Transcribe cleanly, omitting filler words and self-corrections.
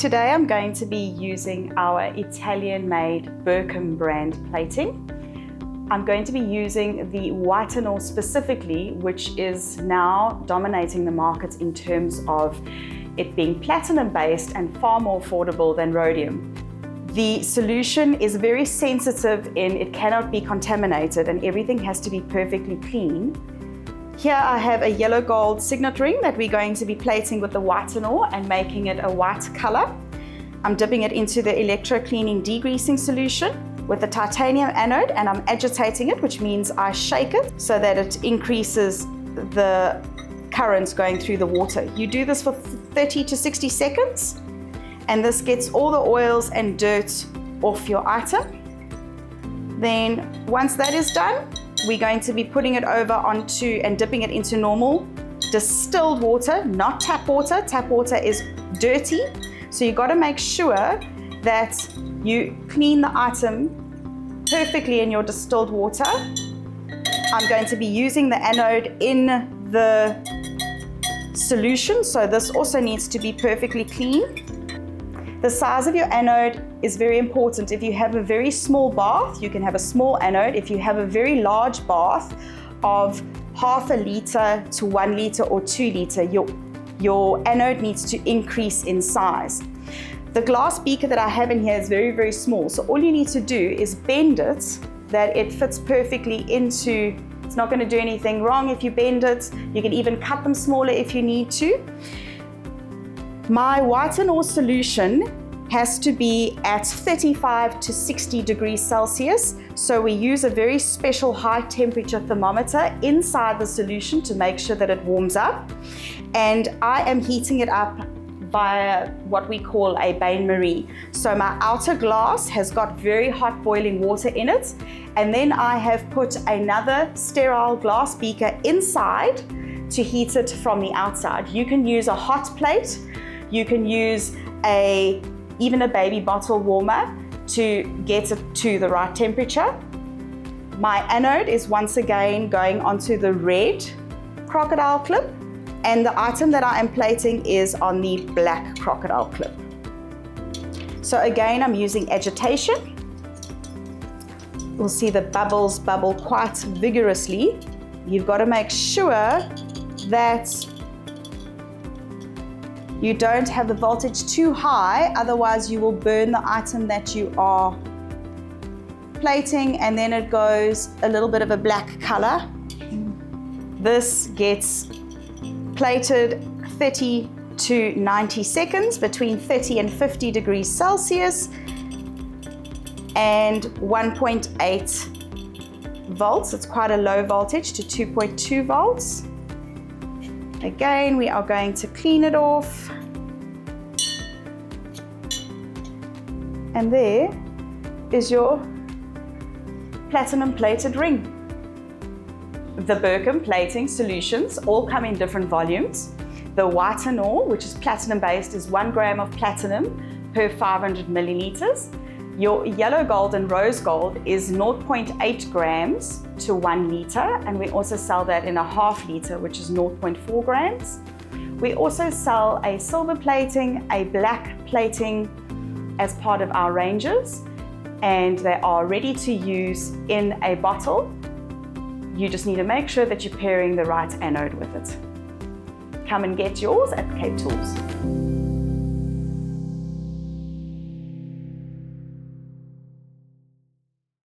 Today I'm going to be using our Italian-made Berkem brand plating. I'm going to be using the Whitenor specifically, which is now dominating the market in terms of it being platinum-based and far more affordable than Rhodium. The solution is very sensitive in it cannot be contaminated and everything has to be perfectly clean. Here I have a yellow gold signet ring that we're going to be plating with the Whitenor and making it a white color. I'm dipping it into the electro-cleaning degreasing solution with a titanium anode, and I'm agitating it, which means I shake it so that it increases the currents going through the water. You do this for 30 to 60 seconds, and this gets all the oils and dirt off your item. Then once that is done, we're going to be putting it over onto and dipping it into normal distilled water, not tap water. Tap water is dirty, so you've got to make sure that you clean the item perfectly in your distilled water. I'm going to be using the anode in the solution, so this also needs to be perfectly clean. The size of your anode is very important. If you have a very small bath, you can have a small anode. If you have a very large bath of half a liter to 1 liter or 2 liter, your anode needs to increase in size. The glass beaker that I have in here is very, very small. So all you need to do is bend it that it fits perfectly into, it's not going to do anything wrong if you bend it. You can even cut them smaller if you need to. My Whitenor solution has to be at 35 to 60 degrees Celsius. So we use a very special high temperature thermometer inside the solution to make sure that it warms up. And I am heating it up via what we call a bain-marie. So my outer glass has got very hot boiling water in it. And then I have put another sterile glass beaker inside to heat it from the outside. You can use a hot plate. You can use even a baby bottle warmer to get it to the right temperature. My anode is once again going onto the red crocodile clip, and the item that I am plating is on the black crocodile clip. So again, I'm using agitation. We'll see the bubbles bubble quite vigorously. You've got to make sure that you don't have the voltage too high, otherwise you will burn the item that you are plating, and then it goes a little bit of a black color. This gets plated 30 to 90 seconds, between 30 and 50 degrees Celsius, and 1.8 volts. It's quite a low voltage to 2.2 volts. Again, we are going to clean it off. And there is your platinum plated ring. The Berkem plating solutions all come in different volumes. The Whitenor, which is platinum based, is 1 gram of platinum per 500 milliliters. Your yellow gold and rose gold is 0.8 grams to 1 liter, and we also sell that in a half liter, which is 0.4 grams. We also sell a silver plating, a black plating as part of our ranges, and they are ready to use in a bottle. You just need to make sure that you're pairing the right anode with it. Come and get yours at Cape Tools.